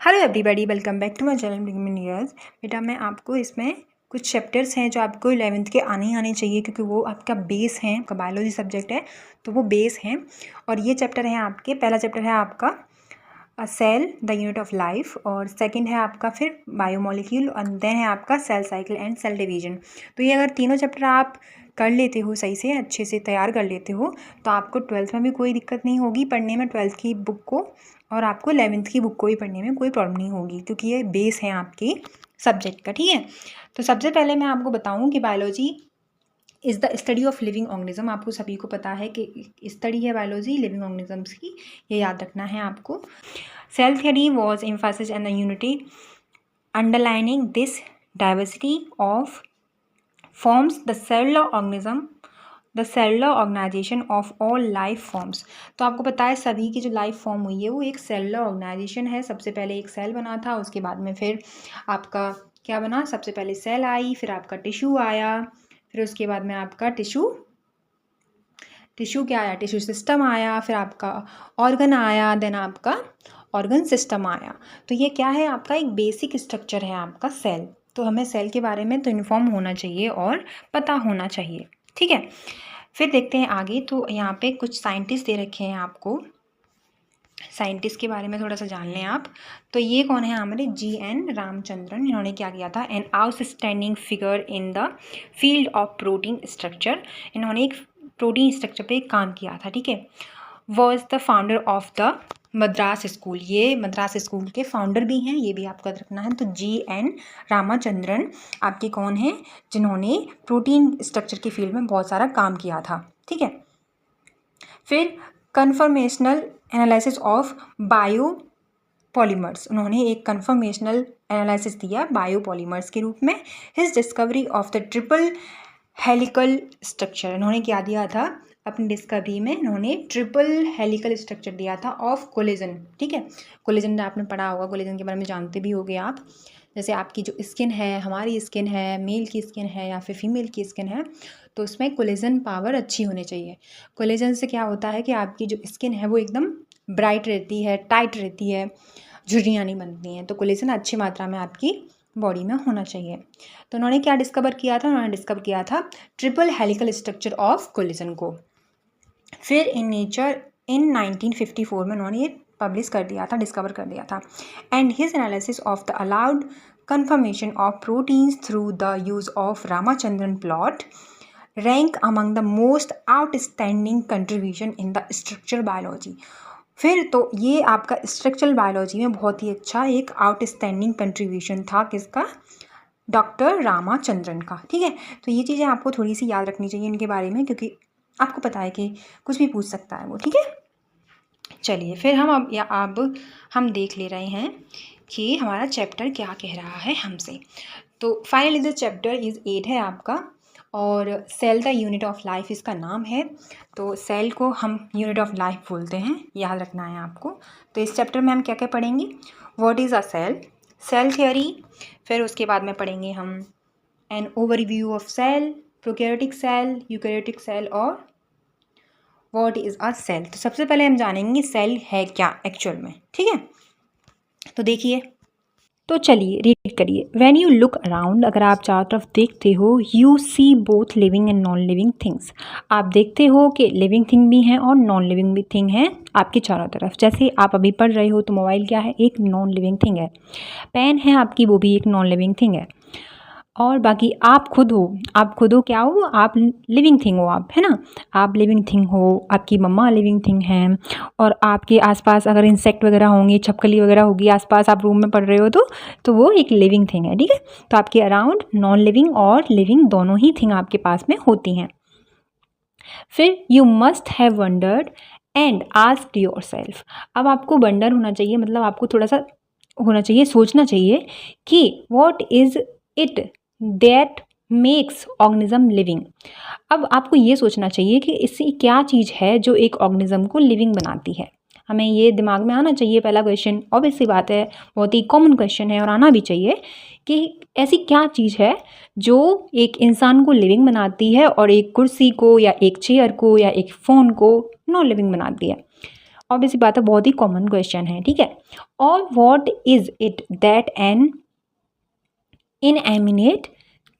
Hello everybody, welcome back to my channel beginning years. बेटा मैं आपको इसमें कुछ चैप्टर्स हैं जो आपको 11th के आने ही आने चाहिए, क्योंकि वो आपका बेस है, आपका बायोलॉजी सब्जेक्ट है तो वो बेस है। और ये चैप्टर है आपके, पहला चैप्टर है आपका cell the unit of life, और सेकंड है आपका फिर बायोमोलिक्यूल, और देन है आपका cell cycle and cell division. तो ये अगर तीनों चैप्टर आप कर लेते हो, सही से अच्छे से तैयार कर लेते हो, तो आपको 12th में भी कोई दिक्कत नहीं होगी पढ़ने में 12th की बुक को, और आपको 11th की बुक को भी पढ़ने में कोई प्रॉब्लम नहीं होगी, क्योंकि ये बेस है आपके सब्जेक्ट का। ठीक है, तो सबसे पहले मैं आपको बताऊं कि biology is the study of living organism. आपको सभी को पता है कि स्टडी है बायोलॉजी लिविंग ऑर्गेनिजम्स की, ये याद रखना है आपको। Cell theory was emphasis and the unity underlining this diversity of forms the cellular organism the cellular organization of all life forms. तो आपको पता है सभी की जो लाइफ फॉर्म हुई है वो एक सेलुलर ऑर्गेनाइजेशन है। सबसे पहले एक सेल बना था, उसके बाद में फिर आपका क्या बना, सबसे पहले सेल आई, फिर आपका टिश्यू आया, फिर उसके बाद में आपका टिश्यू क्या आया, टिश्यू सिस्टम आया, फिर आपका ऑर्गन आया, देन आपका ऑर्गन सिस्टम आया। तो ये क्या है, आपका एक बेसिक स्ट्रक्चर है आपका सेल। तो हमें सेल के बारे में तो इन्फॉर्म होना चाहिए और पता होना चाहिए। ठीक है, फिर देखते हैं आगे। तो यहाँ पे कुछ साइंटिस्ट दे रखे हैं आपको, साइंटिस्ट के बारे में थोड़ा सा जान लें आप। तो ये कौन है हमारे GN रामचंद्रन। इन्होंने क्या किया था, an outstanding figure in the field of protein structure. इन्होंने एक प्रोटीन स्ट्रक्चर पे काम किया था। ठीक है, was the founder of the Madras school. ये मद्रास स्कूल के फाउंडर भी हैं, ये भी आपको याद रखना है। तो GN रामाचंद्रन आपके कौन हैं, जिन्होंने प्रोटीन स्ट्रक्चर की फील्ड में बहुत सारा काम किया था। ठीक है, फिर कन्फर्मेशनल एनालिसिस ऑफ बायोपॉलीमर्स, उन्होंने एक कन्फर्मेशनल एनालिसिस दिया बायोपॉलीमर्स के रूप में। His discovery of the triple helical structure, इन्होंने क्या दिया था अपनी डिस्कवरी में, इन्होंने ट्रिपल हेलिकल स्ट्रक्चर दिया था ऑफ कोलेजन। ठीक है, कोलेजन आपने पढ़ा होगा, कोलेजन के बारे में जानते भी होगे आप। जैसे आपकी जो स्किन है, हमारी स्किन है, मेल की स्किन है या फिर फीमेल की स्किन है, तो उसमें कोलेजन पावर अच्छी होनी चाहिए। कोलेजन से क्या होता है कि आपकी जो स्किन है वो एकदम ब्राइट रहती है, टाइट रहती है, झुर्रियाँ नहीं बनती हैं। तो कोलेजन अच्छी मात्रा में आपकी बॉडी में होना चाहिए। तो उन्होंने क्या डिस्कवर किया था, उन्होंने डिस्कवर किया था triple helical structure of collagen को। फिर इन नेचर इन 1954 में उन्होंने ये पब्लिश कर दिया था, डिस्कवर कर दिया था। And his analysis of the allowed confirmation of proteins through the use of Ramachandran plot rank among the most outstanding contribution in the structural biology। फिर तो ये आपका स्ट्रक्चरल बायोलॉजी में बहुत ही अच्छा एक आउटस्टैंडिंग कंट्रीब्यूशन था, किसका, डॉक्टर रामाचंद्रन का। ठीक है, तो ये चीज़ें आपको थोड़ी सी याद रखनी चाहिए इनके बारे में, क्योंकि आपको पता है कि कुछ भी पूछ सकता है वो। ठीक है, चलिए फिर अब हम देख ले रहे हैं कि हमारा चैप्टर क्या कह रहा है हमसे। तो फाइनली द चैप्टर इज़ 8 है आपका, और cell the unit of life इसका नाम है। तो सेल को हम यूनिट ऑफ लाइफ बोलते हैं, याद रखना है आपको। तो इस चैप्टर में हम क्या क्या पढ़ेंगे, what is a cell, cell theory, फिर उसके बाद में पढ़ेंगे हम an overview of cell, prokaryotic cell, eukaryotic cell, और व्हाट इज़ अ सेल। तो सबसे पहले हम जानेंगे सेल है क्या एक्चुअल में। ठीक है, तो देखिए, तो चलिए रीड करिए। व्हेन यू लुक अराउंड, अगर आप चारों तरफ देखते हो, you see both living and non living things. आप देखते हो कि लिविंग थिंग भी हैं और नॉन लिविंग भी थिंग हैं आपके चारों तरफ। जैसे आप अभी पढ़ रहे हो तो मोबाइल क्या है, एक नॉन लिविंग थिंग है। पेन है आपकी, वो भी एक नॉन लिविंग थिंग है। और बाकी आप खुद हो क्या हो, आप लिविंग थिंग हो, आप है ना, आप लिविंग थिंग हो, आपकी मम्मा लिविंग थिंग हैं, और आपके आसपास अगर इंसेक्ट वगैरह होंगे, छपकली वगैरह होगी आसपास, आप रूम में पढ़ रहे हो तो वो एक लिविंग थिंग है। ठीक है, तो आपके अराउंड नॉन लिविंग और लिविंग दोनों ही थिंग आपके पास में होती हैं। फिर you must have wondered and asked yourself. अब आपको वंडर होना चाहिए, मतलब आपको थोड़ा सा होना चाहिए, सोचना चाहिए कि what is it that makes organism living. अब आपको ये सोचना चाहिए कि इससे क्या चीज़ है जो एक ऑर्गेनिज्म को लिविंग बनाती है। हमें ये दिमाग में आना चाहिए पहला क्वेश्चन। ऑब्वियस सी बात है, बहुत ही कॉमन क्वेश्चन है और आना भी चाहिए कि ऐसी क्या चीज़ है जो एक इंसान को लिविंग बनाती है और एक कुर्सी को या एक चेयर को या एक फ़ोन को नॉन लिविंग बनाती है। ऑब्वियसली बात है, बहुत ही कॉमन क्वेश्चन है, ठीक है। और what is it that an inanimate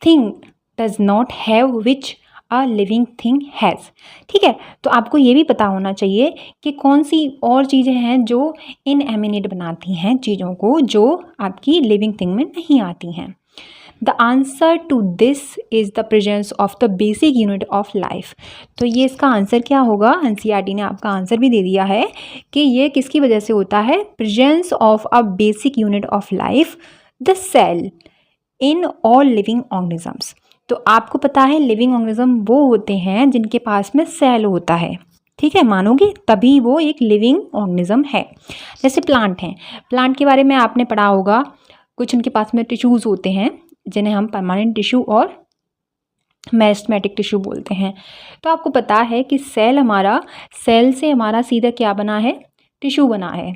thing does not have which a living thing has, ठीक है। तो आपको ये भी पता होना चाहिए कि कौन सी और चीज़ें हैं जो इनएमिनेट बनाती हैं चीज़ों को, जो आपकी लिविंग थिंग में नहीं आती हैं। The answer to this is the presence of the basic unit of life. तो ये इसका आंसर क्या होगा, एनसीईआरटी ने आपका आंसर भी दे दिया है कि ये किसकी वजह से होता है, presence of a basic unit of life, the cell, in all living organisms. तो आपको पता है लिविंग ऑर्गेनिज्म वो होते हैं जिनके पास में सेल होता है, ठीक है, मानोगे, तभी वो एक लिविंग ऑर्गेनिज्म है। जैसे प्लांट हैं, प्लांट के बारे में आपने पढ़ा होगा, कुछ उनके पास में टिश्यूज़ होते हैं जिन्हें हम परमानेंट टिश्यू और मेरिस्टेमेटिक टिश्यू बोलते हैं। तो आपको पता है कि सेल से हमारा सीधा क्या बना है, टिश्यू बना है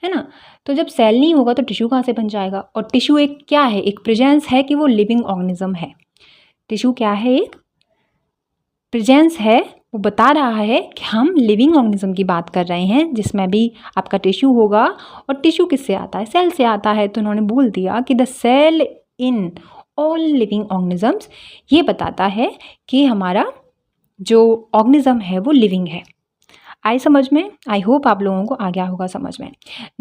ना। तो जब सेल नहीं होगा तो टिश्यू कहाँ से बन जाएगा, और टिश्यू एक क्या है, एक प्रेजेंस है कि वो लिविंग ऑर्गेनिज्म है। टिश्यू क्या है, एक प्रेजेंस है, वो बता रहा है कि हम लिविंग ऑर्गेनिज्म की बात कर रहे हैं, जिसमें भी आपका टिश्यू होगा। और टिश्यू किससे आता है, सेल से आता है। तो उन्होंने बोल दिया कि the cell in all living organisms, ये बताता है कि हमारा जो ऑर्गेनिज्म है वो लिविंग है। आई समझ में, आई होप आप लोगों को आ गया होगा समझ में।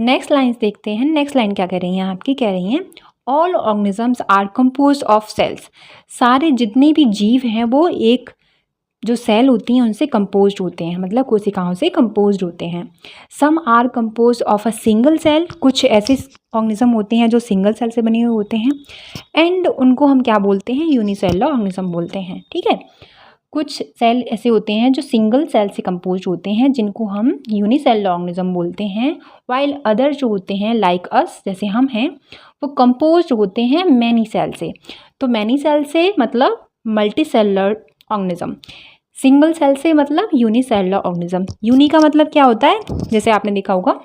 नेक्स्ट लाइन्स देखते हैं। नेक्स्ट लाइन क्या कह रही हैं आपकी, कह रही हैं all organisms are composed of cells. सारे जितने भी जीव हैं वो एक जो सेल होती हैं उनसे कंपोज्ड होते हैं, मतलब कोशिकाओं से कंपोज्ड होते हैं। Some are composed of a single cell, कुछ ऐसे ऑर्गेनिज्म होते हैं जो सिंगल सेल से बने हुए होते हैं, एंड उनको हम क्या बोलते हैं, यूनिसेलुलर ऑर्गेनिज्म बोलते हैं, ठीक है। कुछ सेल ऐसे होते हैं जो सिंगल सेल से कंपोज होते हैं, जिनको हम यूनिसेलुलर ऑर्गेनिज्म बोलते हैं, वाइल अदर जो होते हैं लाइक अस, जैसे हम हैं, वो कंपोज होते हैं मैनी सेल से। तो मैनी सेल से मतलब multicellular organism, single cell से मतलब यूनिसेलुलर ऑर्गेनिज्म। यूनी का मतलब क्या होता है, जैसे आपने देखा होगा,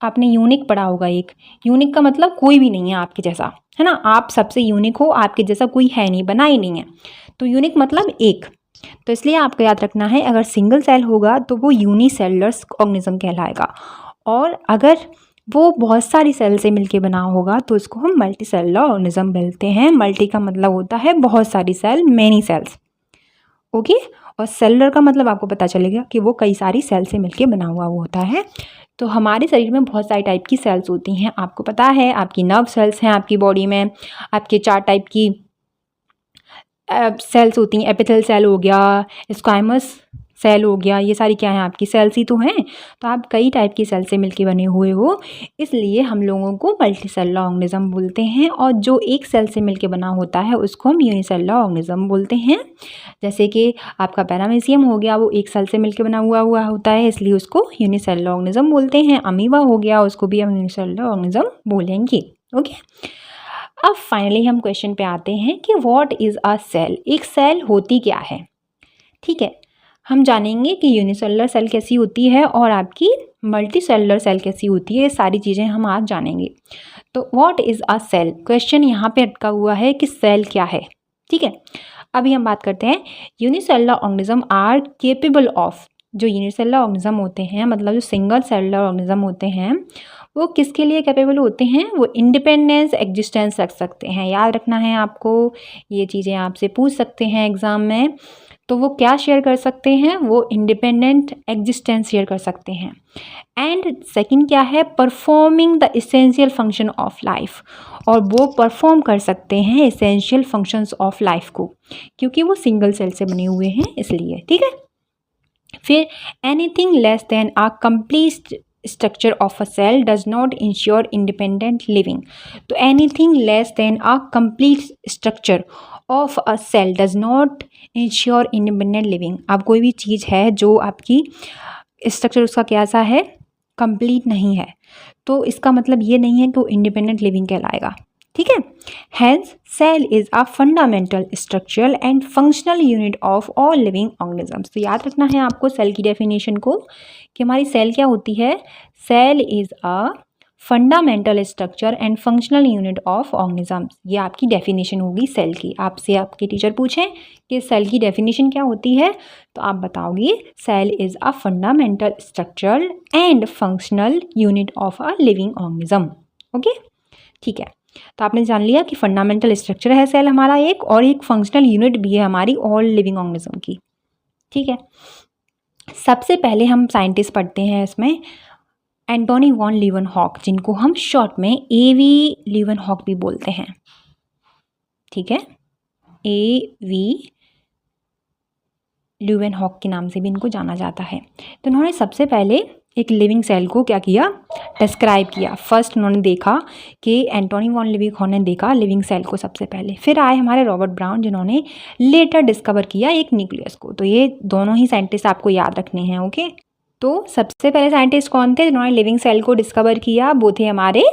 आपने यूनिक पढ़ा होगा, एक यूनिक का मतलब कोई भी नहीं है आपके जैसा, है ना, आप सबसे यूनिक हो, आपके जैसा कोई है नहीं, बना ही नहीं है। तो यूनिक मतलब एक। तो इसलिए आपको याद रखना है, अगर सिंगल सेल होगा तो वो यूनिसेलुलर ऑर्गेनिज्म कहलाएगा, और अगर वो बहुत सारी सेल से मिलके बना होगा तो इसको हम मल्टी सेलुलर ऑर्गेनिज्म बोलते हैं। मल्टी का मतलब होता है बहुत सारी सेल, मैनी सेल्स, ओके। और सेलुलर का मतलब आपको पता चलेगा कि वो कई सारी सेल से मिलके बना हुआ होता है। तो हमारे शरीर में बहुत सारी टाइप की सेल्स होती हैं, आपको पता है, आपकी नर्व सेल्स हैं आपकी बॉडी में, आपके 4 टाइप की सेल्स होती हैं, एपिथेल सेल हो गया, स्क्वामस सेल हो गया, ये सारी क्या हैं, आपकी सेल्स ही तो हैं। तो आप कई टाइप की सेल से मिलके बने हुए हो, इसलिए हम लोगों को मल्टी सेलुलर ऑर्गेनिज्म बोलते हैं। और जो एक सेल से मिलके बना होता है उसको हम यूनिसेलुलर ऑर्गेनिज्म बोलते हैं। जैसे कि आपका पैरामीशियम हो गया, वो एक सेल से मिलके बना हुआ होता है, इसलिए उसको यूनिसेलुलर ऑर्गेनिज्म बोलते हैं। अमीबा हो गया, उसको भी हम यूनिसेलुलर ऑर्गेनिज्म बोलेंगे, ओके। अब फाइनली हम क्वेश्चन पे आते हैं कि व्हाट इज़ अ सेल, एक सेल होती क्या है, ठीक है। हम जानेंगे कि यूनिसेलुलर सेल कैसी होती है और आपकी मल्टी सेलुलर सेल कैसी होती है, ये सारी चीज़ें हम आज जानेंगे। तो what is a cell, question यहाँ पे अटका हुआ है कि सेल क्या है, ठीक है। अभी हम बात करते हैं, unicellular organism are capable of, जो यूनिसेलुलर ऑर्गेनिज्म होते हैं, मतलब जो सिंगल सेलुलर ऑर्गेनिज्म होते हैं, वो किसके लिए कैपेबल होते हैं, वो इंडिपेंडेंस एग्जिस्टेंस रख सकते हैं। याद रखना है आपको, ये चीज़ें आपसे पूछ सकते हैं एग्ज़ाम में। तो वो क्या शेयर कर सकते हैं, वो इंडिपेंडेंट एग्जिस्टेंस शेयर कर सकते हैं। एंड सेकंड क्या है, performing the essential function of life, और वो परफॉर्म कर सकते हैं इसेंशियल फंक्शंस ऑफ लाइफ को, क्योंकि वो सिंगल सेल से बने हुए हैं इसलिए, ठीक है। फिर anything less than a complete structure of a cell does not ensure independent living. तो anything less than a complete structure of a cell does not ensure independent living. अब कोई भी चीज़ है जो आपकी स्ट्रक्चर उसका कैसा है, कंप्लीट नहीं है, तो इसका मतलब ये नहीं है कि वो इंडिपेंडेंट लिविंग कहलाएगा, ठीक है। Hence cell is a fundamental structural and functional unit of all living organisms. तो याद रखना है आपको सेल की डेफिनेशन को, कि हमारी सेल क्या होती है, cell is a fundamental structure and functional unit of organisms. ये आपकी डेफिनेशन होगी सेल की। आपसे आपके टीचर पूछें कि सेल की डेफिनेशन क्या होती है, तो आप बताओगे cell is a fundamental structure and functional unit of a living organism. Okay, ठीक है। तो आपने जान लिया कि फंडामेंटल स्ट्रक्चर है सेल हमारा एक, और एक फंक्शनल यूनिट भी है हमारी ऑल लिविंग ऑर्गेनिज्म की। ठीक है, सबसे पहले हम साइंटिस्ट पढ़ते हैं इसमें एंटोनी वॉन लीवनहॉक, जिनको हम शॉर्ट में AV लीवनहॉक भी बोलते हैं। ठीक है, AV ल्यूवेनहॉक के नाम से भी इनको जाना जाता है। तो उन्होंने सबसे पहले एक लिविंग सेल को क्या किया, डिस्क्राइब किया। फर्स्ट उन्होंने देखा कि एंटोनी वॉन लीवनहॉक ने देखा लिविंग सेल को सबसे पहले। फिर आए हमारे रॉबर्ट ब्राउन, जिन्होंने लेटर डिस्कवर किया एक न्यूक्लियस को। तो ये दोनों ही साइंटिस्ट आपको याद रखने हैं। ओके, तो सबसे पहले साइंटिस्ट कौन थे जिन्होंने लिविंग सेल को डिस्कवर किया, वो थे हमारे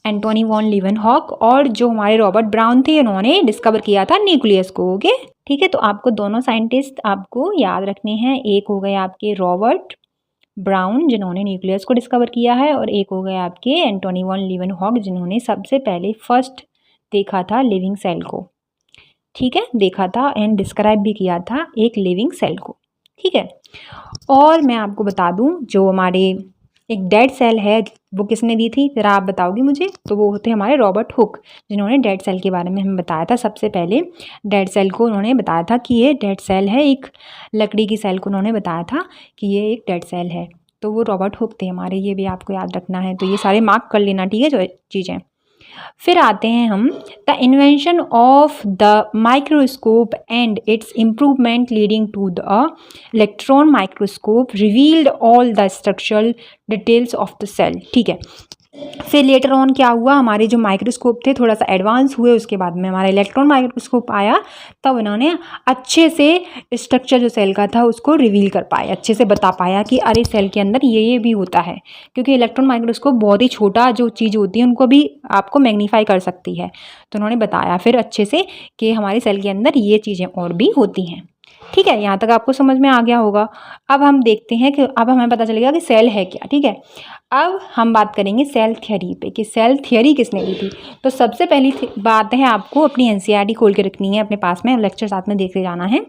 एंटोनी वॉन लीवनहॉक, और जो हमारे रॉबर्ट ब्राउन थे उन्होंने डिस्कवर किया था न्यूक्लियस को। ओके, ठीक है। तो आपको दोनों साइंटिस्ट आपको याद रखने हैं। एक हो गए आपके रॉबर्ट ब्राउन जिन्होंने न्यूक्लियस को डिस्कवर किया है, और एक हो गए आपके एंटोनी वॉन लीवनहॉक जिन्होंने सबसे पहले फर्स्ट देखा था लिविंग सेल को। ठीक है, देखा था एंड डिस्क्राइब भी किया था एक लिविंग सेल को। ठीक है, और मैं आपको बता दूं जो हमारे एक डेड सेल है वो किसने दी थी, ज़रा आप बताओगे मुझे। तो वो होते हमारे रॉबर्ट हुक, जिन्होंने डेड सेल के बारे में हमें बताया था। सबसे पहले डेड सेल को उन्होंने बताया था कि ये डेड सेल है, एक लकड़ी की सेल को उन्होंने बताया था कि ये एक डेड सेल है। तो वो रॉबर्ट हुक थे हमारे, ये भी आपको याद रखना है। तो ये सारे मार्क कर लेना, ठीक है, जो चीज़ें। फिर आते हैं हम the invention of the microscope and its improvement leading to the electron microscope revealed all the structural details of the cell. ठीक है, फिर लेटर ऑन क्या हुआ, हमारे जो माइक्रोस्कोप थे थोड़ा सा एडवांस हुए, उसके बाद में हमारा इलेक्ट्रॉन माइक्रोस्कोप आया, तब उन्होंने अच्छे से स्ट्रक्चर जो सेल का था उसको रिवील कर पाए, अच्छे से बता पाया कि अरे सेल के अंदर ये भी होता है। क्योंकि इलेक्ट्रॉन माइक्रोस्कोप बहुत ही छोटा जो चीज़ होती है उनको भी आपको मैग्नीफाई कर सकती है। तो उन्होंने बताया फिर अच्छे से कि हमारे सेल के अंदर ये चीज़ें और भी होती हैं। ठीक है, यहाँ तक आपको समझ में आ गया होगा। अब हम देखते हैं कि अब हमें पता चलेगा कि सेल है क्या। ठीक है, अब हम बात करेंगे सेल थ्योरी पे कि सेल थ्योरी किसने दी थी। तो सबसे पहली बात है आपको अपनी NCERT खोल के रखनी है अपने पास में, लेक्चर साथ में देखते जाना है।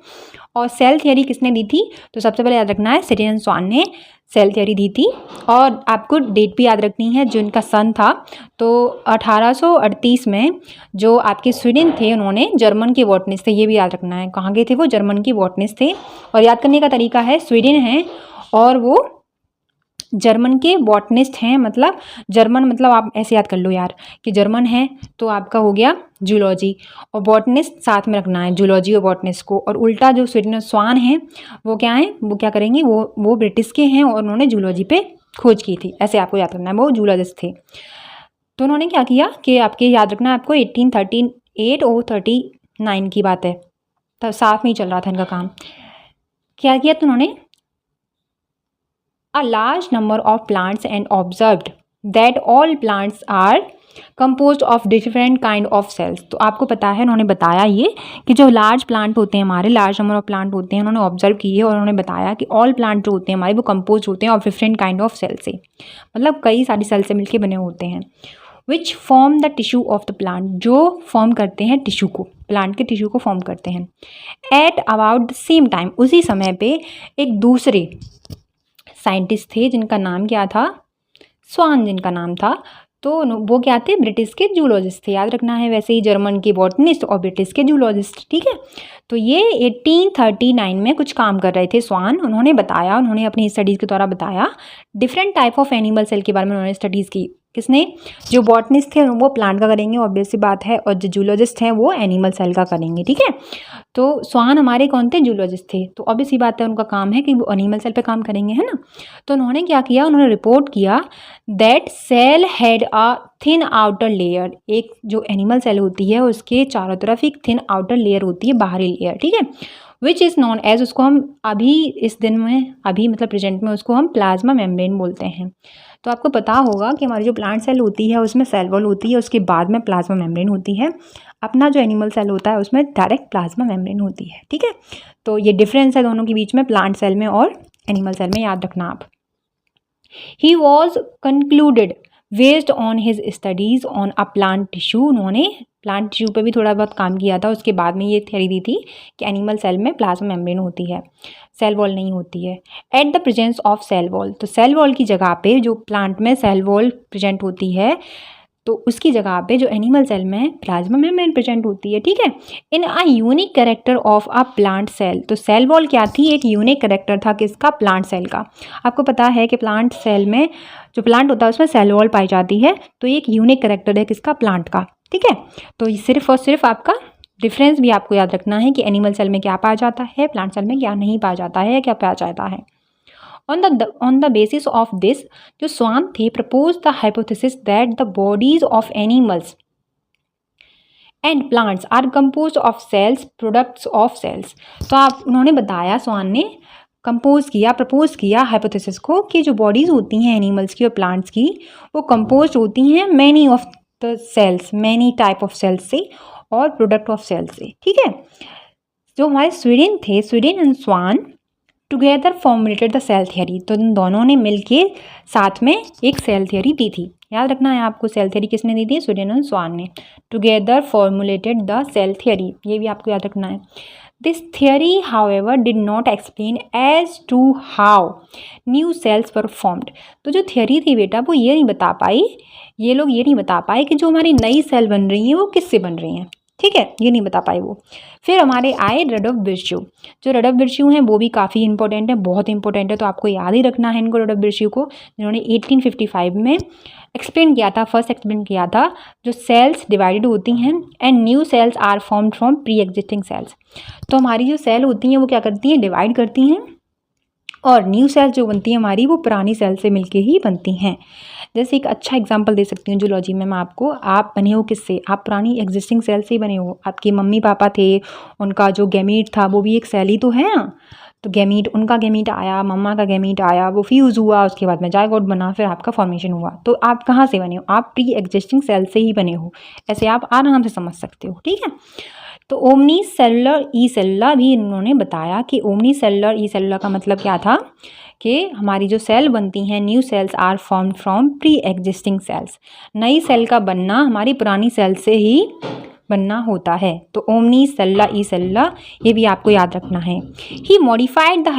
और सेल थ्योरी किसने दी थी, तो सबसे पहले याद रखना है सिरियन स्वान ने सेल थ्योरी दी थी। और आपको डेट भी याद रखनी है जो इनका सन था। तो 1838 में जो आपके स्वीडन थे उन्होंने जर्मन के बॉटनिस्ट थे, ये भी याद रखना है। कहाँ गए थे वो, जर्मन की बॉटनिस्ट थे। और याद करने का तरीका है स्वीडन है और वो जर्मन के बॉटनिस्ट हैं। मतलब जर्मन मतलब आप ऐसे याद कर लो यार कि जर्मन है तो आपका हो गया जूलॉजी, और बॉटनिस्ट साथ में रखना है जूलॉजी और बॉटनिस्ट को। और उल्टा जो स्वीडन स्वान है वो क्या है, वो क्या करेंगे, वो ब्रिटिश के हैं और उन्होंने जूलॉजी पे खोज की थी, ऐसे आपको याद करना है, वो जूलॉजिस्ट थे। तो उन्होंने क्या किया कि आपके याद रखना है आपको 1838 और 39 की बात है, तब साथ में ही चल रहा था इनका काम। क्या किया तो उन्होंने a large number of plants and observed that all plants are composed of different kind of cells। तो आपको पता है उन्होंने बताया ये कि जो लार्ज प्लांट होते हैं हमारे, लार्ज नंबर ऑफ प्लांट होते हैं, उन्होंने ऑब्जर्व किए और उन्होंने बताया कि ऑल प्लांट जो होते हैं हमारे वो कंपोज होते हैं of different kind of cell से, मतलब कई सारी सेल से मिलकर बने होते हैं। Which form the tissue of the plant, जो फॉर्म करते हैं टिश्यू को, प्लांट के टिश्यू को फॉर्म करते हैं। At about the same time, उसी समय पे एक दूसरे साइंटिस्ट थे जिनका नाम क्या था, स्वान जिनका नाम था। तो वो क्या थे, ब्रिटिश के जूलॉजिस्ट थे, याद रखना है। वैसे ही जर्मन के बॉटनिस्ट और ब्रिटिश के जूलॉजिस्ट। ठीक है, तो ये 1839 में कुछ काम कर रहे थे स्वान। उन्होंने बताया, उन्होंने अपनी स्टडीज़ के द्वारा बताया different type of animal cell के बारे में उन्होंने स्टडीज़ की। किसने, जो बॉटनिस्ट थे वो प्लांट का करेंगे ऑब्वियस सी बात है, और जो जूलॉजिस्ट हैं वो एनिमल सेल का करेंगे। ठीक है, तो स्वान हमारे कौन थे, जूलॉजिस्ट थे, तो ऑब्वियस सी बात है उनका काम है कि वो एनिमल सेल पे काम करेंगे, है ना। तो उन्होंने क्या किया, उन्होंने रिपोर्ट किया that cell had a thin outer layer, एक जो एनिमल सेल होती है उसके चारों तरफ एक थिन आउटर लेयर होती है, बाहरी लेयर। ठीक है, विच इज़ नॉन एज, उसको हम अभी इस दिन में, अभी मतलब प्रेजेंट में उसको हम प्लाज्मा मेम्ब्रेन बोलते हैं। तो आपको पता होगा कि हमारी जो प्लांट सेल होती है उसमें सेल वॉल होती है, उसके बाद में प्लाज्मा मेम्ब्रेन होती है। अपना जो एनिमल सेल होता है उसमें डायरेक्ट प्लाज्मा मेम्ब्रेन होती है। ठीक है, तो ये डिफरेंस है दोनों के बीच में, प्लांट सेल में और एनिमल सेल में, याद रखना आप। He was concluded based on his studies on a plant tissue, उन्होंने प्लांट टिश्यू पे भी थोड़ा बहुत काम किया था। उसके बाद में ये थ्योरी दी थी कि एनिमल सेल में प्लाज्मा मेम्ब्रेन होती है, सेल वॉल नहीं होती है। At the presence of cell wall, तो सेल वॉल की जगह पे जो प्लांट में सेल वॉल प्रेजेंट होती है तो उसकी जगह पे जो एनिमल सेल में प्लाज्मा मेम्ब्रेन प्रेजेंट होती है, ठीक है। In a unique character of a plant cell, तो सेल वॉल क्या थी, एक यूनिक कैरेक्टर था किसका, प्लांट सेल का। आपको पता है कि प्लांट सेल में जो प्लांट होता है उसमें सेल वॉल पाई जाती है, तो एक यूनिक कैरेक्टर है किसका, प्लांट का, ठीक है। तो सिर्फ और सिर्फ आपका डिफरेंस भी आपको याद रखना है कि एनिमल सेल में क्या पाया जाता है, प्लांट सेल में क्या नहीं पाया जाता है, क्या पाया जाता है। On the basis of this, जो स्वान थे proposed the hypothesis that the bodies of animals and plants are composed of cells, products of cells। तो उन्होंने बताया, स्वान ने प्रपोज किया हाइपोथेसिस को कि जो बॉडीज़ होती हैं एनिमल्स की और प्लांट्स की वो कंपोज होती हैं many of the cells, many type of cells से और प्रोडक्ट ऑफ सेल्स से, ठीक है। जो हमारे स्वीडन थे, Schleiden and Schwann together formulated the cell theory, तो इन दोनों ने मिलके साथ में एक सेल थियरी दी थी। याद रखना है आपको, सेल थियरी किसने दी थी, स्वीडन एंड स्वान ने। Together formulated the cell theory, ये भी आपको याद रखना है। This theory however did not explain as to how new cells were formed, तो जो थियरी थी बेटा वो ये नहीं बता पाई, ये लोग ये नहीं बता पाए कि जो हमारी नई सेल बन रही हैं वो किससे बन रही हैं, ठीक है, ये नहीं बता पाए वो। फिर हमारे आए रडोविर्शु, जो रडोविर्शु हैं वो भी काफ़ी इंपॉर्टेंट है, बहुत इंपॉर्टेंट है, तो आपको याद ही रखना है इनको, रडोविर्शु को, जिन्होंने 1855 में एक्सप्लेन किया था, फर्स्ट एक्सप्लेन किया था जो सेल्स डिवाइडेड होती हैं and new cells are formed from pre existing cells. तो हमारी जो सेल होती हैं वो क्या करती हैं, डिवाइड करती हैं, और न्यू सेल्स जो बनती हैं हमारी वो पुरानी सेल से मिलके ही बनती हैं। जैसे एक अच्छा एग्जांपल दे सकती हूँ जूलॉजी में मैं आपको, आप बने हो किससे, आप पुरानी एग्जिस्टिंग सेल से ही बने हो। आपके मम्मी पापा थे, उनका जो गैमीट था वो भी एक सेल ही तो है ना, तो गैमीट, उनका गैमीट आया, मम्मा का गैमीट आया, वो फ्यूज़ हुआ, उसके बाद में जायगोट बना, फिर आपका फॉर्मेशन हुआ। तो आप कहाँ से बने हो, आप प्री एग्जिस्टिंग सेल से ही बने हो, ऐसे आप आराम से समझ सकते हो, ठीक है। तो ओमनी सेलुलर ई सेलुलर भी इन्होंने बताया कि ओमनी सेलुलर ई सेलुलर का मतलब क्या था कि हमारी जो सेल बनती हैं new cells are formed from pre existing cells, नई सेल का बनना हमारी पुरानी सेल से ही बनना होता है। तो ओमनी सेलुलर ई सेलुलर ये भी आपको याद रखना है। He modified the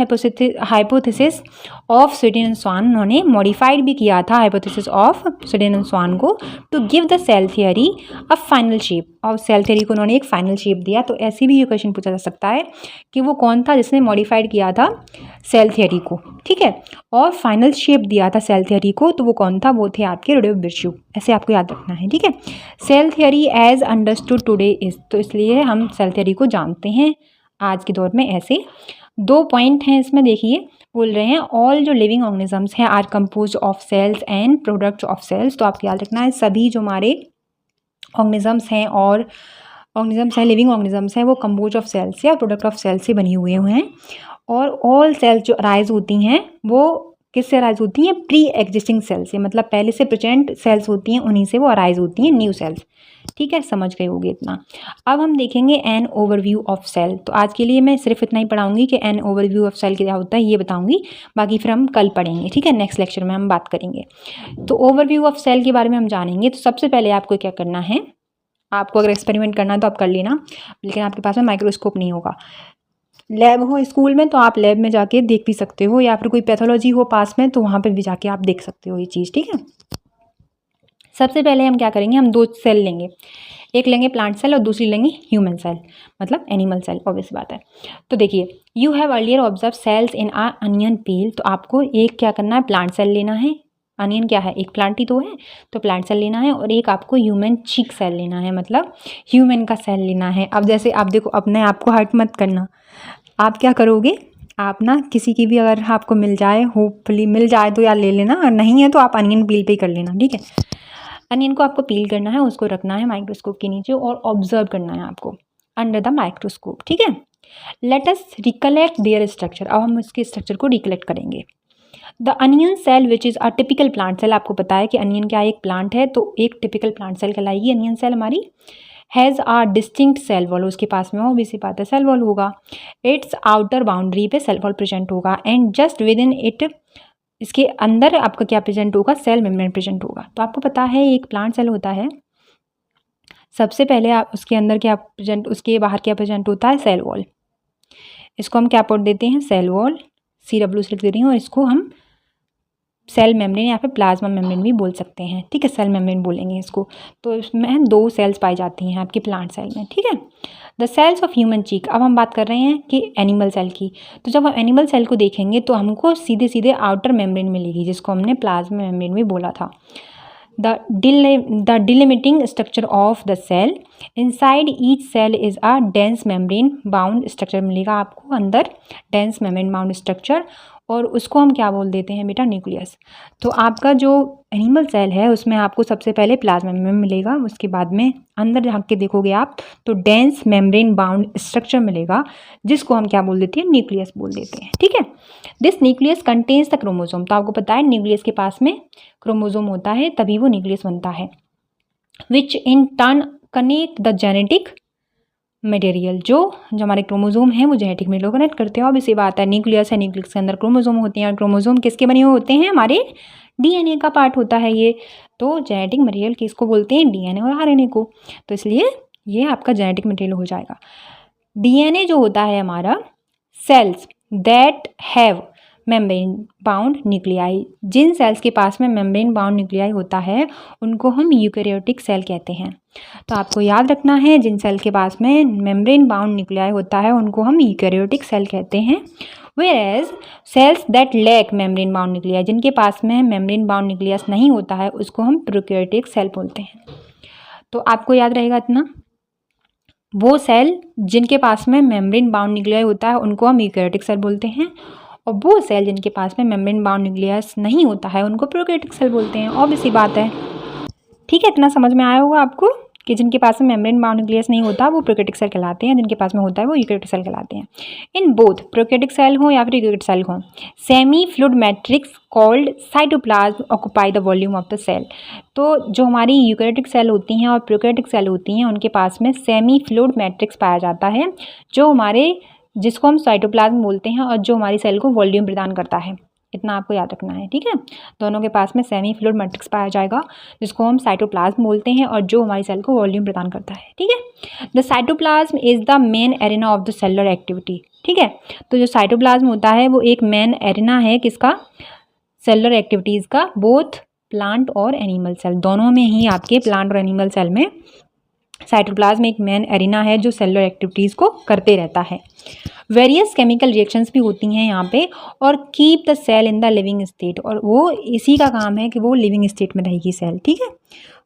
hypothesis of Schleiden and Schwann, उन्होंने मॉडिफाइड भी किया था hypothesis of Schleiden and Schwann को to give the cell theory a final shape, और सेल थियरी को उन्होंने एक फाइनल शेप दिया। तो ऐसे भी ये क्वेश्चन पूछा जा सकता है कि वो कौन था जिसने मॉडिफाइड किया था सेल थियरी को, ठीक है, और फाइनल शेप दिया था सेल थियरी को, तो वो कौन था, वो थे आपके रडोविर्शु, ऐसे आपको याद रखना है, ठीक है। Cell theory as understood today is, तो इसलिए हम सेल थियरी को जानते हैं आज के दौर में ऐसे। 2 पॉइंट हैं इसमें, देखिए बोल रहे हैं ऑल जो लिविंग ऑर्गेनिजम्स हैं are compose of cells and products of cells, तो आपको याद रखना है सभी जो हमारे ऑर्गेनिजम्स हैं और ऑर्गेनिजम्स हैं, लिविंग ऑर्गेनिजम्स हैं, वो कंपोज ऑफ सेल्स या प्रोडक्ट ऑफ सेल्स से बनी हुए हैं। और ऑल सेल्स जो अराइज होती हैं वो किससे अराइज होती हैं, प्री एग्जिस्टिंग सेल्स से, मतलब पहले से प्रेजेंट सेल्स होती हैं उन्हीं से वो अराइज होती हैं, न्यू सेल्स, ठीक है, समझ गए होगे इतना। अब हम देखेंगे एन ओवरव्यू ऑफ सेल, तो आज के लिए मैं सिर्फ इतना ही पढ़ाऊंगी कि एन ओवरव्यू ऑफ सेल क्या होता है ये बताऊंगी, बाकी फिर हम कल पढ़ेंगे, ठीक है, नेक्स्ट लेक्चर में हम बात करेंगे। तो ओवरव्यू ऑफ सेल के बारे में हम जानेंगे। तो सबसे पहले आपको क्या करना है, आपको अगर एक्सपेरिमेंट करना है तो आप कर लेना, लेकिन आपके पास में माइक्रोस्कोप नहीं होगा। लैब हो स्कूल में तो आप लैब में जाके देख भी सकते हो, या फिर कोई पैथोलॉजी हो पास में तो वहाँ पर भी जाके आप देख सकते हो ये चीज़, ठीक है। सबसे पहले हम क्या करेंगे, हम 2 सेल लेंगे, एक लेंगे प्लांट सेल और दूसरी लेंगे ह्यूमन सेल, मतलब एनिमल सेल, ऑब्वियस बात है। तो देखिए, you have earlier observe cells in a onion peel, तो आपको एक क्या करना है, प्लांट सेल लेना है, अनियन क्या है, एक प्लांट ही तो है, तो प्लांट सेल लेना है, और एक आपको ह्यूमन चीक सेल लेना है, मतलब ह्यूमन का सेल लेना है। अब जैसे आप देखो, अपने आप को हर्ट मत करना, आप क्या करोगे, आप ना किसी की भी अगर आपको मिल जाए, होपफुली मिल जाए तो यार ले लेना, और नहीं है तो आप अनियन पील पे ही कर लेना, ठीक है। अनियन को आपको पील करना है, उसको रखना है माइक्रोस्कोप के नीचे और ऑब्जर्व करना है आपको अंडर द माइक्रोस्कोप, ठीक है। Let us recollect their structure, अब हम इसके स्ट्रक्चर को रिकलेक्ट करेंगे। The onion cell which is a typical plant cell, आपको पता है कि अनियन क्या एक प्लांट है, तो एक टिपिकल प्लांट सेल कहलाएगी अनियन सेल हमारी। Has a distinct cell wall, उसके पास में ऑब्वियसली बात है सेल वॉल होगा। इट्स आउटर बाउंड्री पे सेल वॉल प्रेजेंट होगा, and just within it इसके अंदर आपका क्या प्रेजेंट होगा, सेल मेम्ब्रेन प्रेजेंट होगा। तो आपको पता है एक प्लांट सेल होता है, सबसे पहले आप उसके अंदर क्या प्रेजेंट, उसके बाहर क्या प्रेजेंट होता है, सेल वॉल। इसको हम क्या पढ़ देते हैं, सेल वॉल, CW से लिख दे रही हूँ, और इसको हम सेल मेम्ब्रेन या फिर प्लाज्मा मेम्ब्रेन भी बोल सकते हैं, ठीक है, सेल मेम्ब्रेन बोलेंगे इसको। तो इसमें 2 सेल्स पाई जाती हैं आपकी प्लांट सेल में, ठीक है। The cells of human cheek, अब हम बात कर रहे हैं कि एनिमल सेल की। तो जब हम एनिमल सेल को देखेंगे तो हमको सीधे सीधे आउटर मेम्ब्रेन मिलेगी, जिसको हमने प्लाज्मा मेम्ब्रेन भी बोला था। The delimiting structure of the cell, inside each cell is a dense membrane bound structure मिलेगा आपको अंदर, डेंस मेम्ब्रेन बाउंड स्ट्रक्चर, और उसको हम क्या बोल देते हैं बेटा, न्यूक्लियस। तो आपका जो एनिमल सेल है उसमें आपको सबसे पहले प्लाज्मा मेम्ब्रेन मिलेगा, उसके बाद में अंदर झाँक के देखोगे आप तो डेंस मेम्ब्रेन बाउंड स्ट्रक्चर मिलेगा, जिसको हम क्या बोल देते हैं, न्यूक्लियस बोल देते हैं, ठीक है। This nucleus contains the chromosome, तो आपको पता है न्यूक्लियस के पास में क्रोमोसोम होता है, तभी वो न्यूक्लियस बनता है। Which in turn connect the genetic material, जो हमारे क्रोमोसोम है वो जेनेटिक मटेरियल कनेक्ट करते हैं। और इसी बात है, न्यूक्लियस है, न्यूक्लियस के अंदर क्रोमोसोम होते हैं, और क्रोमोसोम किसके बने हुए होते हैं, हमारे DNA का पार्ट होता है ये। तो जेनेटिक मटेरियल किसको बोलते हैं, DNA और RNA को। तो इसलिए ये आपका जेनेटिक मटेरियल हो जाएगा। DNA जो होता है हमारा, cells that have membrane bound nuclei, जिन सेल्स के पास में मेम्ब्रेन बाउंड न्यूक्लियाई होता है उनको हम यूकैरियोटिक सेल कहते हैं। तो आपको याद रखना है, जिन सेल के पास में मेम्ब्रेन बाउंड न्यूक्लियाई होता है उनको हम यूकैरियोटिक सेल कहते हैं। Whereas cells that lack membrane bound nuclei, जिनके पास में मेम्ब्रेन बाउंड न्यूक्लियस नहीं होता है उसको हम प्रोकैरियोटिक सेल बोलते हैं। तो आपको याद रहेगा इतना, वो सेल जिनके पास में मेम्ब्रेन बाउंड न्यूक्लियाई होता है उनको हम यूकैरियोटिक सेल बोलते हैं, और वो सेल जिनके पास में मेम्ब्रेन बाउंड न्यूक्लियस नहीं होता है उनको प्रोकैरियोटिक सेल बोलते हैं। ऑब्वियस सी बात है, ठीक है, इतना समझ में आया होगा आपको कि जिनके पास में मेम्ब्रेन बाउंड न्यूक्लियस नहीं होता वो प्रोकैरियोटिक सेल कहलाते हैं, जिनके पास में होता है वो यूकैरियोटिक सेल कहलाते हैं। इन बोथ प्रोकैरियोटिक सेल हो या फिर यूकैरियोटिक सेल हो, semi fluid matrix called cytoplasm occupy the volume of the cell. तो जो हमारी यूकैरियोटिक सेल होती हैं और प्रोकैरियोटिक सेल होती हैं उनके पास में सेमी फ्लूइड मैट्रिक्स पाया जाता है, जो हमारे, जिसको हम साइटोप्लाज्म बोलते हैं, और जो हमारी सेल को वॉल्यूम प्रदान करता है। इतना आपको याद रखना है, ठीक है। दोनों के पास में सेमी फ्लूइड मैट्रिक्स पाया जाएगा, जिसको हम साइटोप्लाज्म बोलते हैं, और जो हमारी सेल को वॉल्यूम प्रदान करता है, ठीक है। The cytoplasm is the main arena of the cellular activity, ठीक है। तो जो साइटोप्लाज्म होता है वो एक मेन एरिना है किसका, सेलुलर एक्टिविटीज़ का, बोथ प्लांट और एनिमल सेल, दोनों में ही आपके प्लांट और एनिमल सेल में साइटोप्लाज्म एक मेन एरिना है जो सेलुलर एक्टिविटीज़ को करते रहता है। वेरियस केमिकल रिएक्शंस भी होती हैं यहाँ पे, और keep the cell in the living state, और वो इसी का काम है कि वो लिविंग स्टेट में रहेगी सेल, ठीक है।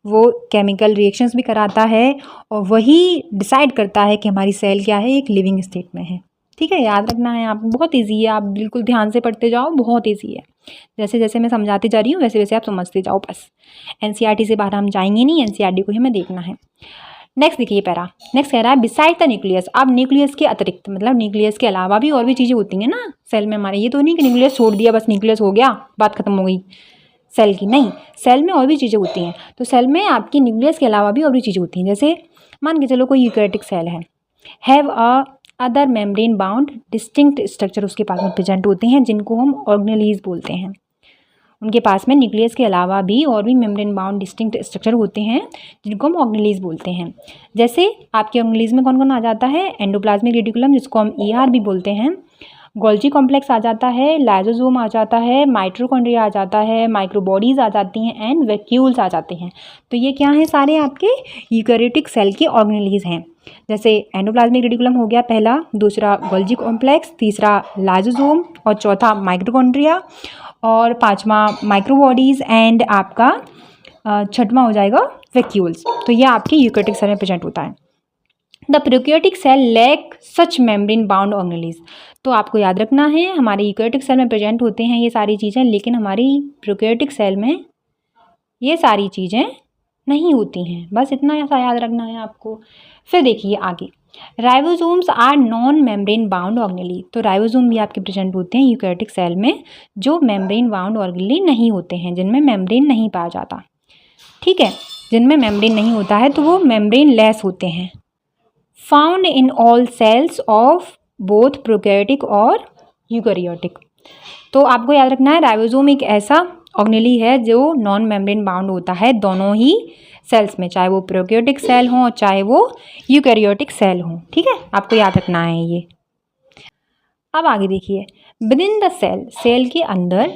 वो केमिकल रिएक्शंस भी कराता है और वही डिसाइड करता है कि हमारी सेल क्या है, एक लिविंग स्टेट में है, ठीक है। याद रखना है, आप बहुत ईजी है, आप बिल्कुल ध्यान से पढ़ते जाओ, बहुत ईजी है। जैसे जैसे मैं समझाती जा रही हूँ वैसे वैसे आप समझते जाओ, बस। NCERT से बाहर हम जाएंगे नहीं, NCERT को ही हमें देखना है। नेक्स्ट देखिए पैरा, नेक्स्ट कह रहा है बिसाइड द न्यूक्लियस। अब न्यूक्लियस के अतिरिक्त, मतलब न्यूक्लियस के अलावा भी और भी चीज़ें होती हैं ना सेल में हमारे, ये तो नहीं कि न्यूक्लियस छोड़ दिया बस न्यूक्लियस हो गया बात खत्म हो गई सेल की, नहीं, सेल में और भी चीज़ें होती हैं। तो सेल में आपकी न्यूक्लियस के अलावा भी और भी चीज़ें होती हैं, जैसे मान के चलो कोई यूकैरियोटिक सेल है, have a other membrane bound distinct structure उसके पास में प्रेजेंट होते हैं, जिनको हम ऑर्गेनेलीज बोलते हैं। उनके पास में न्यूक्लियस के अलावा भी और भी मेम्ब्रेन बाउंड डिस्टिंक्ट स्ट्रक्चर होते हैं, जिनको हम ऑर्गेनेलीज बोलते हैं। जैसे आपके ऑर्गेनेलीज में कौन कौन आ जाता है, एंडोप्लाज्मिक रेटिकुलम जिसको हम ER भी बोलते हैं, गोल्जी कॉम्प्लेक्स आ जाता है, लाइसोसोम आ जाता है, माइटोकॉन्ड्रिया आ जाता है, माइक्रोबॉडीज आ जाती हैं, एंड वैक्यूल्स आ जाते हैं। तो ये क्या हैं, सारे आपके यूकैरियोटिक सेल की ऑर्गेनेलीज हैं। जैसे एंडोप्लाज्मिक रेटिकुलम हो गया पहला, दूसरा गोल्जी कॉम्प्लेक्स, तीसरा लाइसोसोम, और चौथा माइटोकॉन्ड्रिया, और पांचवा माइक्रोबॉडीज, एंड आपका छठवां हो जाएगा वैक्यूल्स। तो ये आपके यूकैरियोटिक सेल में प्रेजेंट होता है। The prokaryotic cell lack such membrane bound organelles. तो आपको याद रखना है, हमारे यूकैरियोटिक सेल में प्रेजेंट होते हैं ये सारी चीज़ें, लेकिन हमारी प्रोकैरियोटिक सेल में ये सारी चीज़ें नहीं होती हैं, बस इतना ऐसा याद रखना है आपको। फिर देखिए आगे, ribosomes are non membrane bound organelle. तो राइबोसोम भी आपके प्रेजेंट होते हैं यूकैरियोटिक सेल में, जो मेम्ब्रेन बाउंड ऑर्गेनेली नहीं होते हैं, जिनमें मेम्ब्रेन नहीं पाया जाता, ठीक है। जिनमें मेम्ब्रेन नहीं होता है तो वो मेम्ब्रेन लेस होते हैं। Found in all cells of both prokaryotic और यूकैरियोटिक। तो आपको याद रखना है राइबोसोम एक ऐसा ऑर्गेनेली है जो नॉन मेम्ब्रेन बाउंड होता है दोनों ही सेल्स में, चाहे वो प्रोकैरियोटिक सेल हो चाहे वो यूकैरियोटिक सेल हो। ठीक है, आपको याद रखना है ये। अब आगे देखिए, within the cell, cell के अंदर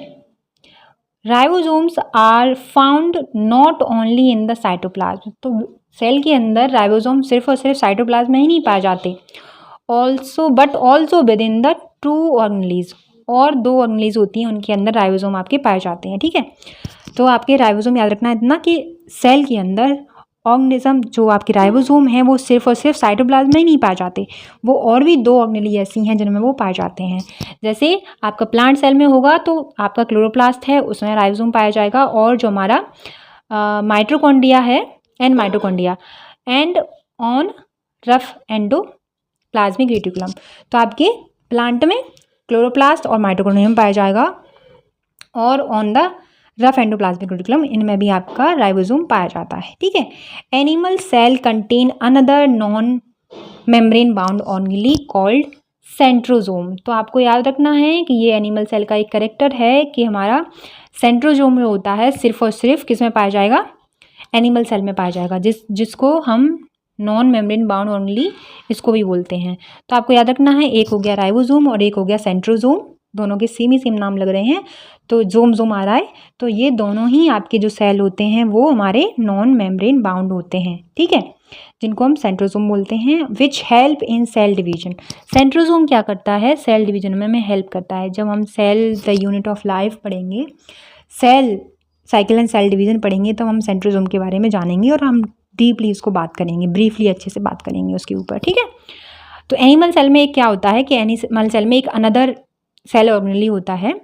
ribosomes are found not only in the cytoplasm. तो सेल के अंदर राइबोसोम सिर्फ और सिर्फ साइटोप्लाज्म में ही नहीं पाए जाते, also with in the two organelles, और 2 ऑर्गेनेलीज होती हैं उनके अंदर राइबोसोम आपके पाए जाते हैं। ठीक है, तो आपके राइबोसोम याद रखना है इतना कि सेल के अंदर ऑर्गेनिज्म जो आपके राइबोसोम हैं वो सिर्फ और सिर्फ साइटोप्लाज्म में ही नहीं पाए जाते, वो और भी 2 ऑर्गेनेली ऐसी हैं जिनमें वो पाए जाते हैं। जैसे आपका प्लांट सेल में होगा तो आपका क्लोरोप्लास्ट है, उसमें राइबोसोम पाया जाएगा, और जो हमारा माइटोकॉन्ड्रिया है and mitochondria and on rough endoplasmic reticulum, तो आपके प्लांट में क्लोरोप्लास्ट और माइटोकॉन्ड्रियम पाया जाएगा, और on the rough endoplasmic reticulum इनमें भी आपका राइबोसोम पाया जाता है। ठीक है, animal cell contain another non membrane bound organelle called centrosome. तो आपको याद रखना है कि ये एनिमल सेल का एक कैरेक्टर है कि हमारा सेंट्रोजोम जो होता है सिर्फ और सिर्फ किस में पाया जाएगा, एनिमल सेल में पाया जाएगा, जिसको हम नॉन मेम्ब्रेन बाउंड ऑर्गेनेली इसको भी बोलते हैं। तो आपको याद रखना है, एक हो गया राइबोसोम और एक हो गया सेंट्रोजोम, दोनों के सेम नाम लग रहे हैं, तो जोम आ रहा है, तो ये दोनों ही आपके जो सेल होते हैं वो हमारे नॉन मेम्ब्रेन बाउंड होते हैं। ठीक है, जिनको हम सेंट्रोजोम बोलते हैं, which help in cell division. Centrosome क्या करता है, सेल डिवीजन में हमें हेल्प करता है। जब हम cell the unit of life पढ़ेंगे, cell cycle and cell division पढ़ेंगे, तो हम सेंट्रोजोम के बारे में जानेंगे और हम डीपली उसको बात करेंगे, ब्रीफली अच्छे से बात करेंगे उसके ऊपर। ठीक है, तो एनिमल सेल में क्या होता है कि एनिमल सेल में एक अनदर सेल ऑर्गेनेली होता है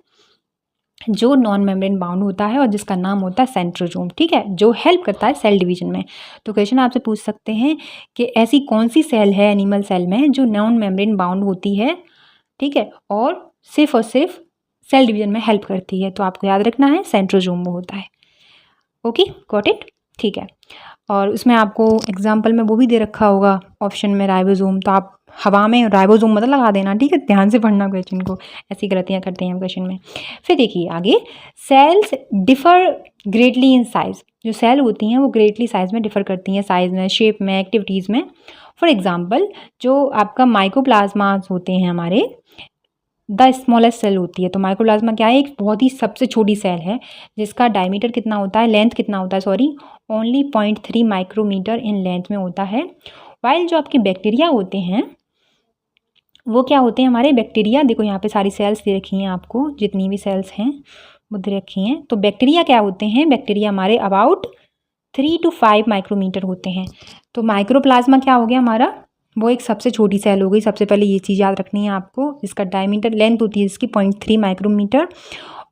जो नॉन मेम्ब्रेन बाउंड होता है और जिसका नाम होता है सेंट्रोजोम। ठीक है, जो हेल्प करता है सेल डिवीजन में। तो क्वेश्चन आपसे पूछ सकते हैं कि ऐसी कौन सी सेल है एनिमल सेल में जो नॉन मेम्ब्रेन बाउंड होती है, ठीक है, और सिर्फ सेल डिवीजन में हेल्प करती है। तो आपको याद रखना है सेंट्रोजोम वो होता है। Okay, got it. ठीक है, और उसमें आपको एग्जाम्पल में वो भी दे रखा होगा ऑप्शन में राइबोसोम, तो आप हवा में राइबोसोम मत लगा देना। ठीक है, ध्यान से पढ़ना क्वेश्चन को, ऐसी गलतियाँ करते हैं हम क्वेश्चन में। फिर देखिए आगे, cells differ greatly in size. जो सेल होती हैं वो ग्रेटली साइज में डिफर करती हैं, साइज में, शेप में, एक्टिविटीज़ में। फॉर एग्जाम्पल, जो आपका माइकोप्लाज्मास होते हैं हमारे, द स्मॉलेस्ट सेल होती है। तो माइकोप्लाज्मा क्या है, एक बहुत ही सबसे छोटी सेल है जिसका डायमीटर कितना होता है, लेंथ कितना होता है, sorry, only 0.3 micrometer in length में होता है। वाइल जो आपके बैक्टीरिया होते हैं वो क्या होते हैं, हमारे बैक्टीरिया, देखो यहाँ पे सारी सेल्स दे रखी हैं आपको, जितनी भी सेल्स हैं वो दे रखी हैं। तो बैक्टीरिया क्या होते हैं, बैक्टीरिया हमारे अबाउट 3 to 5 माइक्रोमीटर होते हैं। तो माइक्रोप्लाज्मा क्या हो गया हमारा, वो एक सबसे छोटी सेल हो गई। सबसे पहले ये चीज़ याद रखनी है आपको, जिसका डायमीटर, लेंथ होती है इसकी 0.3 माइक्रोमीटर,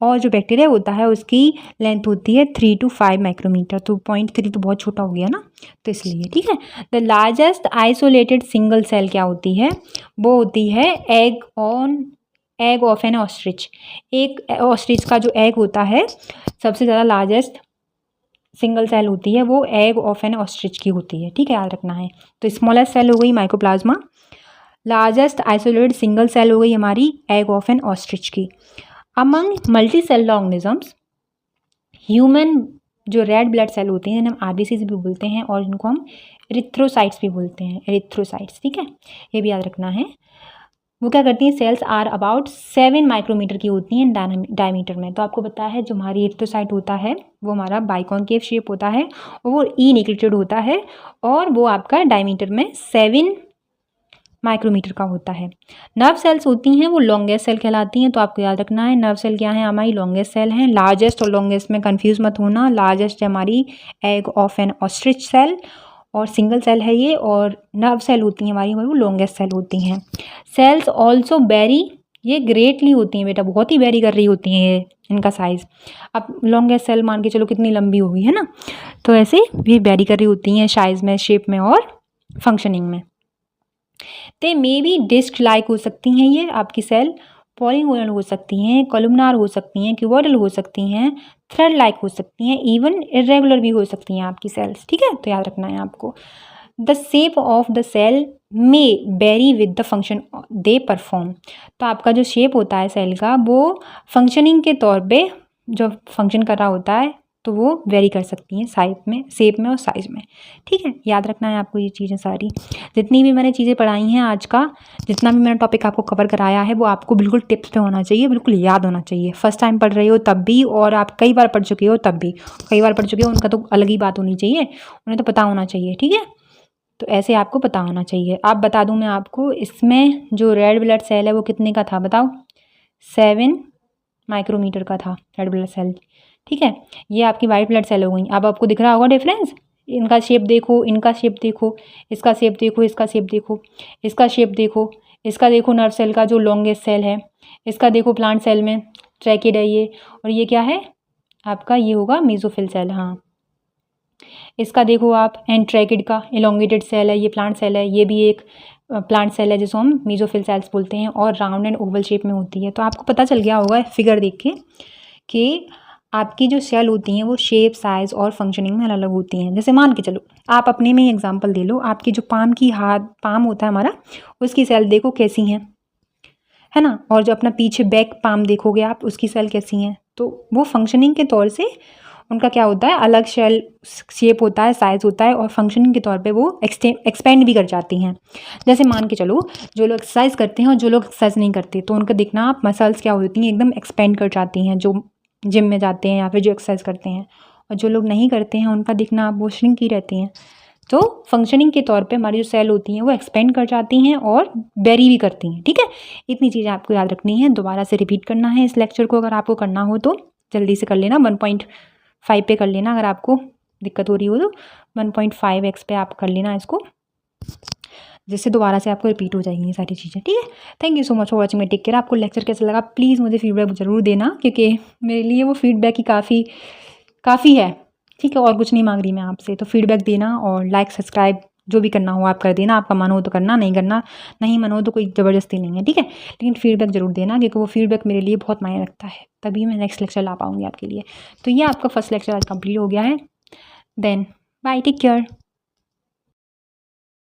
और जो बैक्टीरिया होता है उसकी लेंथ होती है 3 to 5 माइक्रोमीटर। तो 0.3 तो बहुत छोटा हो गया ना, तो इसलिए। ठीक है, the largest isolated single cell क्या होती है, वो होती है एग ऑफ एन ऑस्ट्रिच। एक ऑस्ट्रिच का जो एग होता है, सबसे ज़्यादा लार्जेस्ट सिंगल सेल होती है वो एग ऑफ एन ऑस्ट्रिच की होती है। ठीक है, याद रखना है। तो स्मॉलेस्ट सेल हो गई mycoplasma, largest isolated single cell हो गई हमारी एग ऑफ एन ऑस्ट्रिच की। Among multicellular organisms, human जो रेड ब्लड सेल होते हैं जिन्हें हम आरबीसी भी बोलते हैं, और जिनको हम एरिथ्रोसाइट्स भी बोलते हैं, एरिथ्रोसाइट्स। ठीक है, ये भी याद रखना है। वो क्या करती हैं, सेल्स आर अबाउट 7 माइक्रोमीटर की होती हैं डायमीटर में। तो आपको पता है जो हमारी एरिथ्रोसाइट होता है वो हमारा बाइकॉन्केव शेप होता है, और वो ई न्यूक्लिएटेड होता है, और वो आपका डायमीटर में 7 माइक्रोमीटर का होता है। नर्व सेल्स होती हैं वो लॉन्गेस्ट सेल कहलाती हैं। तो आपको याद रखना है नर्व सेल क्या है, हमारी लॉन्गेस्ट सेल हैं। लार्जेस्ट और लॉन्गेस्ट में कंफ्यूज मत होना, लार्जेस्ट है हमारी egg of an ostrich cell, और सिंगल सेल है ये, और नर्व सेल होती हैं हमारी वो लॉन्गेस्ट सेल होती हैं। सेल्स ऑल्सो वेरी, ये ग्रेटली होती हैं बेटा, बहुत ही वेरी कर रही होती हैं ये इनका साइज़। अब लॉन्गेस्ट सेल मान के चलो कितनी लंबी होगी, है ना, तो ऐसे ये वेरी कर रही होती हैं साइज़ में, शेप में और फंक्शनिंग में। ते मे बी डिस्क लाइक हो सकती हैं ये आपकी सेल, पॉलीगोनल हो सकती हैं, कॉलमनार हो सकती हैं, क्यूबॉइडल हो सकती हैं, थ्रेड लाइक हो सकती हैं, इवन इरेगुलर भी हो सकती हैं आपकी सेल्स। ठीक है, तो याद रखना है आपको। The shape of the cell may vary with the function they perform. तो आपका जो शेप होता है सेल का वो फंक्शनिंग के तौर पे जो फंक्शन कर रहा होता है तो वो वेरी कर सकती हैं शेप में और साइज़ में। ठीक है, याद रखना है आपको ये चीज़ें सारी। जितनी भी मैंने चीज़ें पढ़ाई हैं आज का, जितना भी मैंने टॉपिक आपको कवर कराया है वो आपको बिल्कुल टिप्स पे होना चाहिए, बिल्कुल याद होना चाहिए। फर्स्ट टाइम पढ़ रहे हो तब भी, और आप कई बार पढ़ चुके हो तब भी। कई बार पढ़ चुके हो उनका तो अलग ही बात होनी चाहिए, उन्हें तो पता होना चाहिए। ठीक है, तो ऐसे आपको पता होना चाहिए। अब बता दूं मैं आपको, इसमें जो रेड ब्लड सेल है वो कितने का था बताओ? 7 माइक्रोमीटर का था रेड ब्लड सेल। ठीक है, ये आपकी वाइट ब्लड सेल हो गई। अब आपको दिख रहा होगा डिफरेंस, इनका शेप देखो, इनका शेप देखो, इसका शेप देखो, इसका शेप देखो, इसका शेप देखो, इसका देखो नर्व सेल का जो लॉन्गेस्ट सेल है, इसका देखो प्लांट सेल में ट्रैकिड है ये, और ये क्या है आपका? ये होगा मेसोफिल सेल। हाँ, इसका देखो आप एंट्रैकिड का इलोंगेटेड सेल है, ये प्लांट सेल है, ये भी एक प्लांट सेल है जिसको हम मेसोफिल सेल्स बोलते हैं, और राउंड एंड ओवल शेप में होती है। तो आपको पता चल गया होगा फिगर देख के कि आपकी जो सेल होती हैं वो शेप, साइज़ और फंक्शनिंग में अलग अलग होती हैं। जैसे मान के चलो, आप अपने में ही एग्जांपल दे लो, आपकी जो पाम होता है हमारा, उसकी सेल देखो कैसी हैं, है ना। और जो अपना पीछे बैक पाम देखोगे आप, उसकी सेल कैसी हैं। तो वो फंक्शनिंग के तौर से उनका क्या होता है, अलग सेल शेप होता है, साइज़ होता है, और फंक्शनिंग के तौर पे वो एक्सपेंड भी कर जाती हैं। जैसे मान के चलो, जो लोग एक्सरसाइज करते हैं और जो लोग एक्सरसाइज नहीं करते, तो उनका देखना आप मसल्स क्या होती हैं, एकदम एक्सपेंड कर जाती हैं, जो जिम में जाते हैं या फिर जो एक्सरसाइज करते हैं। और जो लोग नहीं करते हैं उनका दिखना आप वो श्रिंक ही रहती हैं। तो फंक्शनिंग के तौर पे हमारी जो सेल होती हैं वो एक्सपेंड कर जाती हैं और वेरी भी करती हैं। ठीक है, इतनी चीज़ें आपको याद रखनी है, दोबारा से रिपीट करना है इस लेक्चर को। अगर आपको करना हो तो जल्दी से कर लेना, 1.5 पे कर लेना। अगर आपको दिक्कत हो रही हो तो 1.5x पे आप कर लेना इसको, जिससे दोबारा से आपको रिपीट हो जाएंगी सारी चीज़ें। ठीक है, thank you so much for watching my take care. आपको लेक्चर कैसा लगा प्लीज़ मुझे फीडबैक ज़रूर देना, क्योंकि मेरे लिए वो फीडबैक ही काफ़ी है। ठीक है, और कुछ नहीं मांग रही मैं आपसे, तो फीडबैक देना और लाइक सब्सक्राइब जो भी करना हो आप कर देना। आपका मन हो तो करना, नहीं मन हो तो कोई ज़बरदस्ती नहीं है। ठीक है, लेकिन फीडबैक ज़रूर देना, क्योंकि वो फीडबैक मेरे लिए बहुत मायने रखता है, तभी मैं नेक्स्ट लेक्चर ला पाऊँगी आपके लिए। तो ये आपका फर्स्ट लेक्चर आज कंप्लीट हो गया है। Then bye, take care.